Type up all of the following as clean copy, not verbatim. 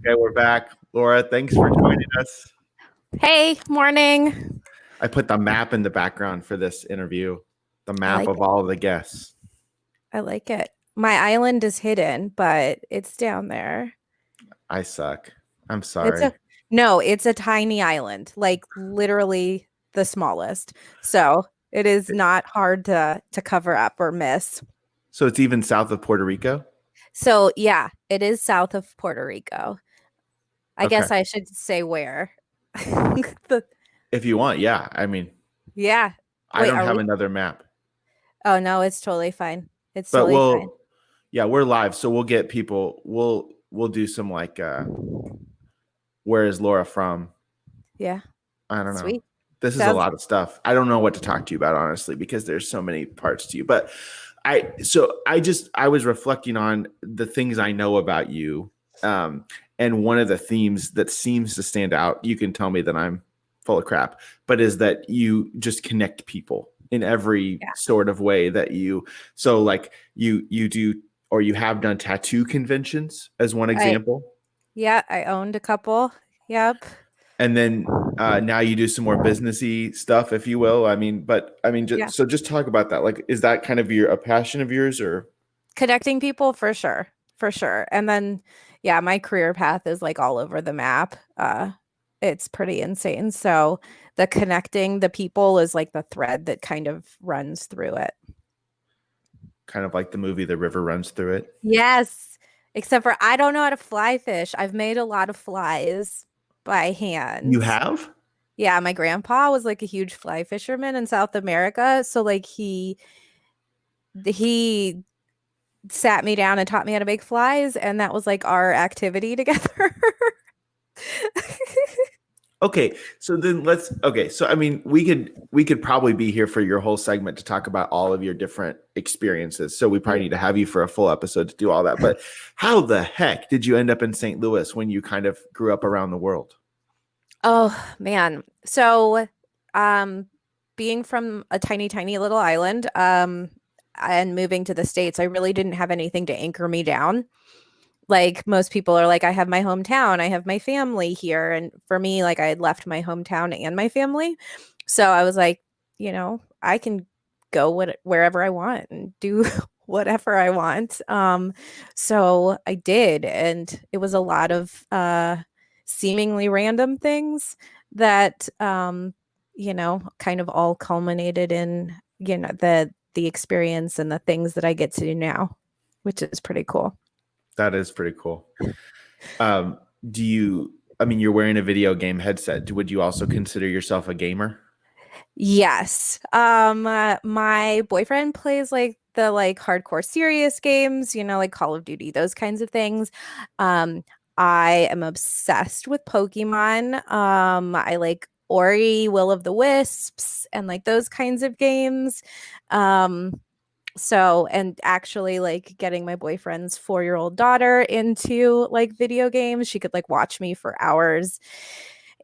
Okay, we're back. Laura, thanks for joining us. Hey, morning. I put the map in the background for this interview, the I map like of it. all the guests. I like it. My island is hidden, but it's down there. I suck. I'm It's a sorry. no, it's a tiny island, like literally the smallest. So it is not hard to cover up or miss. So it's even south of Puerto Rico? So yeah, it is south of Puerto Rico. I Okay. guess I should say where. The, If you want, yeah. I mean, yeah. I Wait, don't are have we? another map, Oh no, it's totally fine. It's but totally fine. yeah, we're live, so we'll get people. We'll do some like, where is Laura from? Yeah, I don't know. sweet. This is a Sounds lot of stuff. I don't know what to talk to you about, honestly, because there's so many parts to you. But I was reflecting on the things I know about you. Um, and one of the themes that seems to stand out, you can tell me that I'm full of crap, but is that you just connect people in every yeah. sort of way that so like you do, or you have done tattoo conventions as one I example. Yeah, I owned a couple. Yep. And then now you do some more businessy stuff, if you will. Yeah. Just talk about that. Like, is that kind of a passion of yours, or Connecting people for sure. For sure. And then yeah, my career path is like all over the map. It's pretty insane. So the connecting the people is like the thread that kind of runs through it. kind of like the movie The River Runs Through It? Yes. Except for I don't know how to fly fish. I've made a lot of flies by You hand. have? Yeah, my grandpa was like a huge fly fisherman in South America. So like he sat me down and taught me how to make flies, and that was like our activity together. Okay, so then so I mean, we could probably be here for your whole segment to talk about all of your different experiences. So we probably Yeah. need to have you for a full episode to do all that. But how the heck did you end up in St. Louis when you kind of grew up around the world? Oh man. So, um, being from a tiny, tiny little island, and moving to the States, I really didn't have anything to anchor me down. Like most people are like, I have my hometown, I have my family here. And for me, like I had left my hometown and my family. So I was like, I can go wherever I want and do whatever I want. So I did, and it was a lot of seemingly random things that kind of all culminated in, the experience and the things that I get to do now, which is pretty cool. That is pretty cool. Um, do you, I mean, you're wearing a video game headset. Would you also consider yourself a gamer? Yes. My boyfriend plays like the like hardcore serious games, like Call of Duty, those kinds of things. Um, I am obsessed with Pokemon. I like Ori, Will of the Wisps, and like those kinds of games. Um, and actually like getting my boyfriend's 4-year-old daughter into like video games, she could like watch me for hours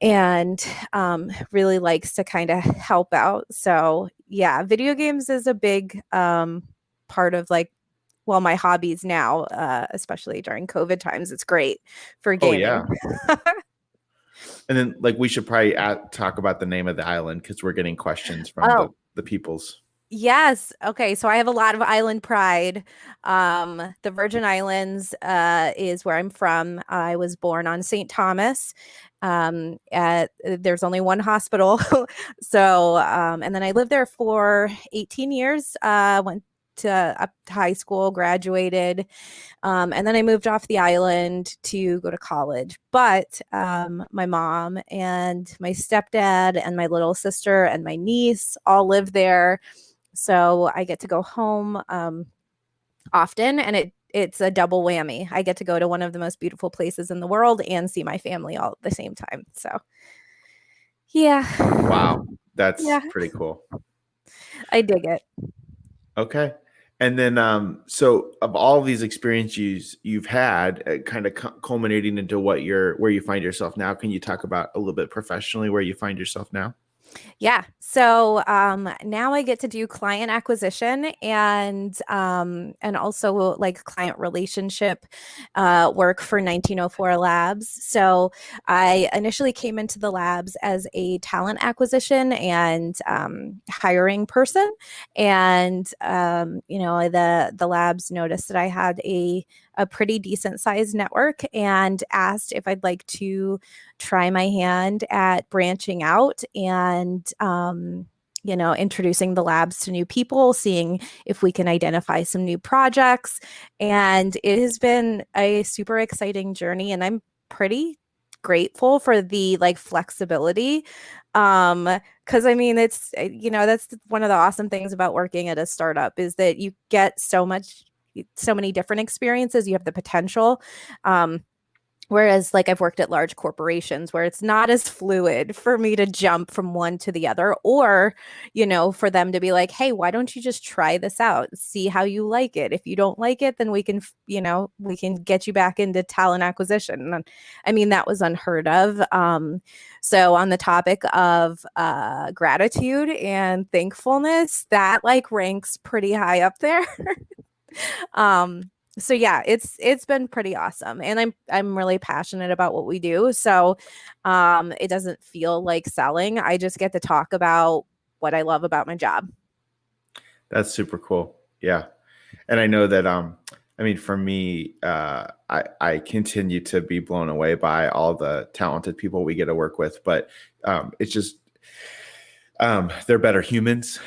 and really likes to kind of help out. So yeah, video games is a big part of like, well, my hobbies now, especially during COVID times. It's great for Oh gaming. yeah. And then like we should probably talk about the name of the island because we're getting questions from Oh, the peoples. yes. Okay. So I have a lot of island pride. The Virgin Islands is where I'm from. I was born on St. Thomas. There's only one hospital. And then I lived there for 18 years. Went to up to high school, graduated. And then I moved off the island to go to college. But my mom and my stepdad and my little sister and my niece all live there, so I get to go home often, and it's a double whammy. I get to go to one of the most beautiful places in the world and see my family all at the same time. So yeah, Wow, that's yeah, pretty cool. I dig it. Okay. And then, so of all these experiences you've had, kind of culminating into where you find yourself now, can you talk about a little bit professionally where you find yourself now? Yeah. So now I get to do client acquisition and also like client relationship work for 1904 Labs. So I initially came into the labs as a talent acquisition and hiring person, and the labs noticed that I had a pretty decent sized network and asked if I'd like to try my hand at branching out and introducing the labs to new people, seeing if we can identify some new projects. And it has been a super exciting journey, and I'm pretty grateful for the like flexibility. Because I mean, that's one of the awesome things about working at a startup is that you get so many different experiences. You have the potential. Whereas, like, I've worked at large corporations where it's not as fluid for me to jump from one to the other, or, for them to be like, hey, why don't you just try this out? See how you like it. If you don't like it, then we can get you back into talent acquisition. And I mean, that was unheard of. So, on the topic of gratitude and thankfulness, that like ranks pretty high up there. um so yeah, it's been pretty awesome, and I'm really passionate about what we do. So it doesn't feel like selling. I just get to talk about what I love about my job. That's super cool. Yeah. And I know that I mean for me, I continue to be blown away by all the talented people we get to work with, but it's just they're better humans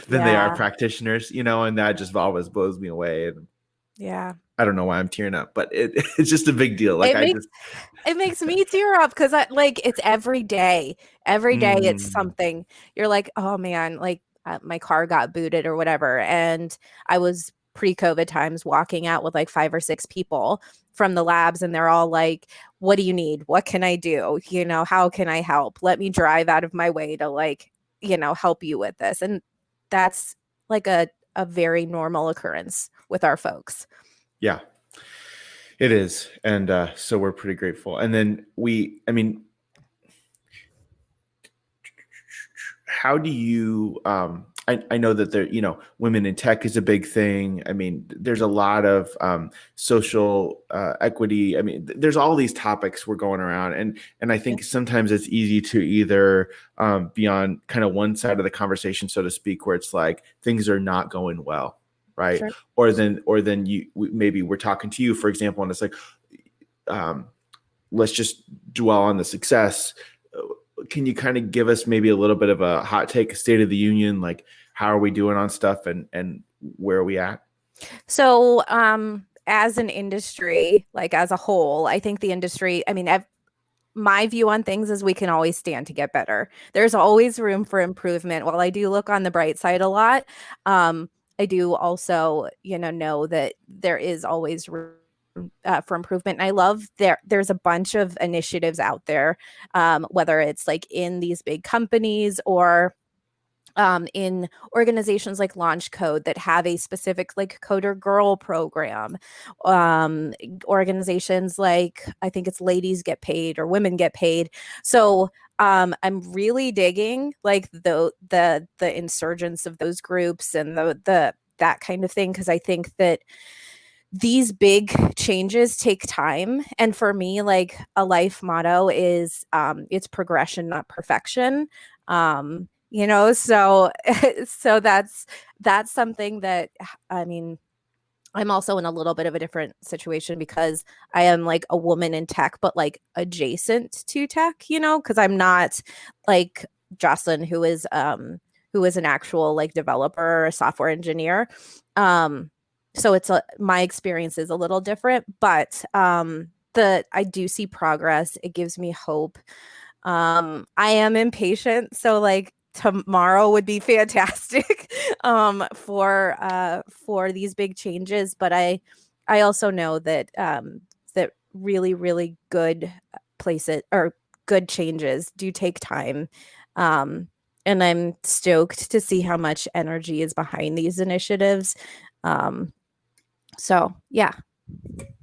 than they are Yeah. practitioners, you know, and that just always blows me away. And Yeah. I don't know why I'm tearing up, but it's just a big deal. Like It I makes just it makes me tear up because I like it's every day. Every day it's mm, something. You're like, oh man, like my car got booted or whatever. And I was pre-COVID times walking out with like 5 or 6 people from the labs, and they're all like, what do you need? What can I do? How can I help? Let me drive out of my way to like, help you with this. And that's like a very normal occurrence with our folks. yeah, it is. And so we're pretty grateful. And then I mean, how do you I know that there, you know, women in tech is a big thing. I mean, there's a lot of social equity. I mean, there's all these topics we're going around, and I Yeah, think sometimes it's easy to either be on kind of one side of the conversation, so to speak, where it's like things are not going well, right? sure. Or then maybe we're talking to you, for example, and it's like, um, let's just dwell on the success. Can you kind of give us maybe a little bit of a hot take, state of the union, like how are we doing on stuff and where are we at? So, as an industry, like as a whole, I think the industry, I mean, my view on things is we can always stand to get better. There's always room for improvement. While I do look on the bright side a lot, um, I do also, know that there is always room for improvement. And I love there's a bunch of initiatives out there, whether it's like in these big companies or in organizations like Launch Code that have a specific like Coder Girl program, um, organizations like I think it's Ladies Get Paid or Women Get Paid. So I'm really digging like the insurgence of those groups and the that kind of thing, because I think that these big changes take time, and for me, like a life motto is it's progression, not perfection. So so that's something that, I mean, I'm also in a little bit of a different situation because I am like a woman in tech, but like adjacent to tech, because I'm not like Jocelyn, who is an actual like developer or a software engineer. So my experience is a little different, but the I do see progress. It gives me hope. I am impatient, so like tomorrow would be fantastic for these big changes, but I also know that that really really good places or good changes do take time. Um and I'm stoked to see how much energy is behind these initiatives. Um so yeah.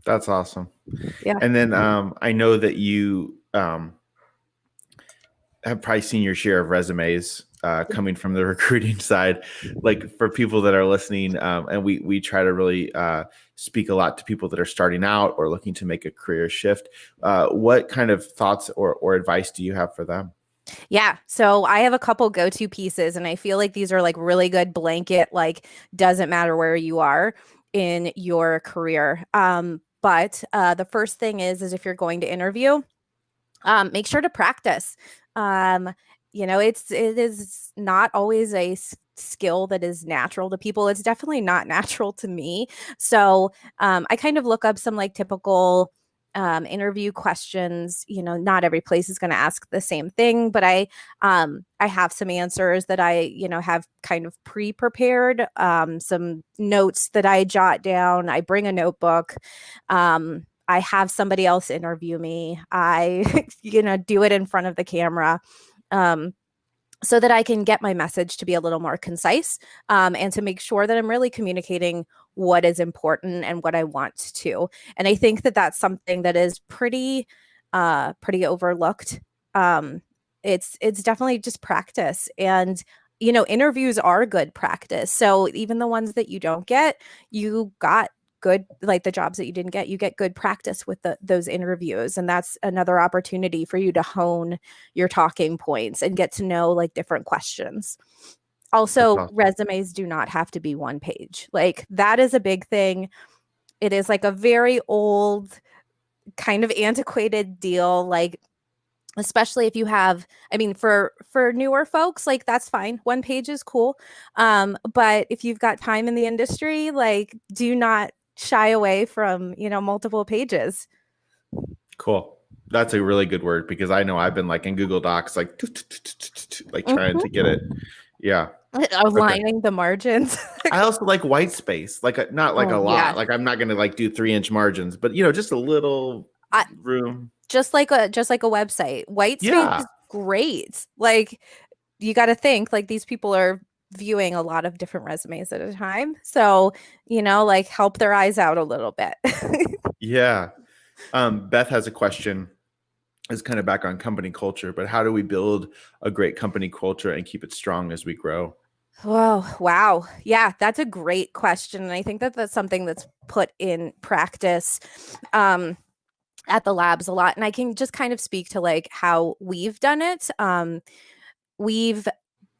That's awesome. Yeah. And then I know that you have probably seen your share of resumes coming from the recruiting side. Like for people that are listening, and we try to really speak a lot to people that are starting out or looking to make a career shift. What kind of thoughts or advice do you have for them? Yeah. So I have a couple go-to pieces, and I feel like these are like really good blanket, like doesn't matter where you are in your career. But the first thing is if you're going to interview, make sure to practice. Um, it is not always a skill that is natural to people. It's definitely not natural to me. So I kind of look up some like typical interview questions. Not every place is going to ask the same thing, but I have some answers that I have kind of pre-prepared, some notes that I jot down. I bring a notebook. I have somebody else interview me. I, do it in front of the camera. Um, so that I can get my message to be a little more concise, and to make sure that I'm really communicating what is important and what I want to. And I think that that's something that is pretty overlooked. Um, it's definitely just practice, and interviews are good practice. So even the ones that you don't get, you got good, like the jobs that you didn't get, you get good practice with those interviews, and that's another opportunity for you to hone your talking points and get to know like different questions. That's Also, awesome. resumes do not have to be one page. Like that is a big thing. It is like a very old, kind of antiquated deal. Like especially if you have, I mean, for newer folks, like that's fine, one page is cool. But if you've got time in the industry, like do not shy away from multiple pages. Cool. That's a really good word because I know I've been like in Google Docs, like trying to Mhm. get it. Yeah. Okay. Aligning the margins. I also like white space, like not like a Oh yeah. lot. Like I'm not gonna like do 3-inch margins, but just a little I, room. just like a website, white space Yeah. is great. Like you got to think like these people are viewing a lot of different resumes at a time, so like help their eyes out a little bit. Yeah. Beth has a question. Is kind of back on company culture, but how do we build a great company culture and keep it strong as we grow? Oh, wow. Yeah, that's a great question. And I think that that's something that's put in practice um, at the labs a lot. And I can just kind of speak to like how we've done it. We've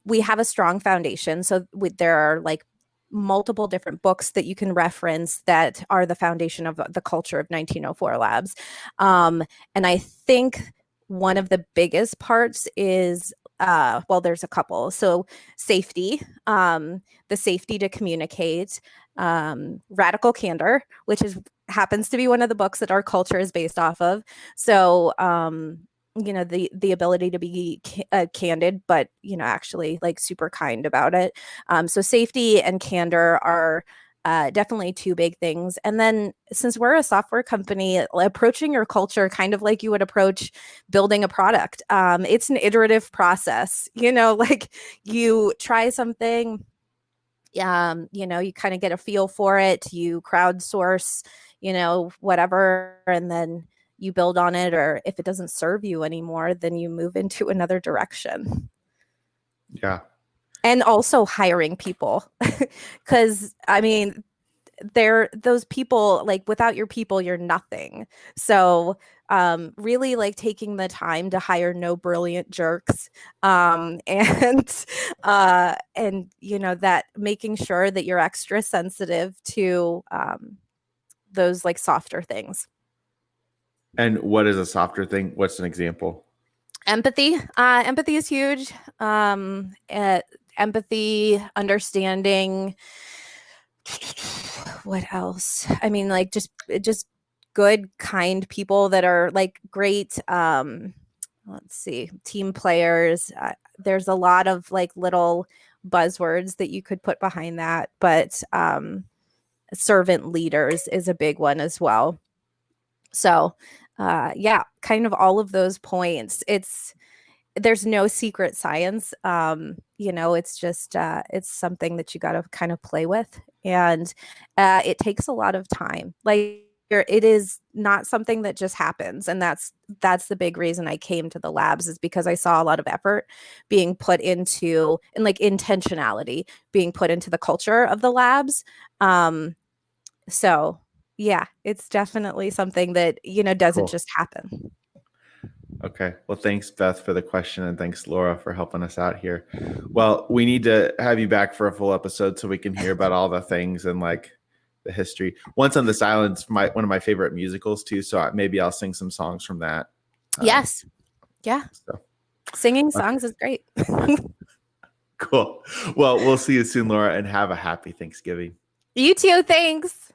we have a strong foundation. So there are like multiple different books that you can reference that are the foundation of the culture of 1904 Labs. And I think one of the biggest parts is well, there's a couple. So safety, the safety to communicate, radical candor, which is happens to be one of the books that our culture is based off of. So the ability to be candid, but actually like super kind about it. So safety and candor are definitely two big things. And then since we're a software company, approaching your culture kind of like you would approach building a product. It's an iterative process. Like you try something, you kind of get a feel for it, you crowdsource, whatever, and then you build on it, or if it doesn't serve you anymore, then you move into another direction. Yeah. And also hiring people. Because I mean, they're those people, like without your people you're nothing. So really like taking the time to hire no brilliant jerks, and that making sure that you're extra sensitive to those like softer things. And what is a softer thing? What's an example? Empathy is huge. Empathy, understanding. What else? I mean, like just good, kind people that are like great. Let's see, team players. There's a lot of like little buzzwords that you could put behind that, but servant leaders is a big one as well. So, yeah, kind of all of those points. There's no secret science. It's just it's something that you got to kind of play with, and it takes a lot of time. Like it is not something that just happens. And that's the big reason I came to the labs, is because I saw a lot of effort being put into, and like intentionality being put into the culture of the labs. So yeah, it's definitely something that, doesn't Cool. just happen. Okay. Well, thanks, Beth, for the question, and thanks, Laura, for helping us out here. Well, we need to have you back for a full episode so we can hear about all the things and like the history. Once on this Island's one of my favorite musicals too, so maybe I'll sing some songs from that. Yes. Yeah. So Singing okay, songs is great. cool. Well, we'll see you soon, Laura, and have a happy Thanksgiving. You too. Thanks.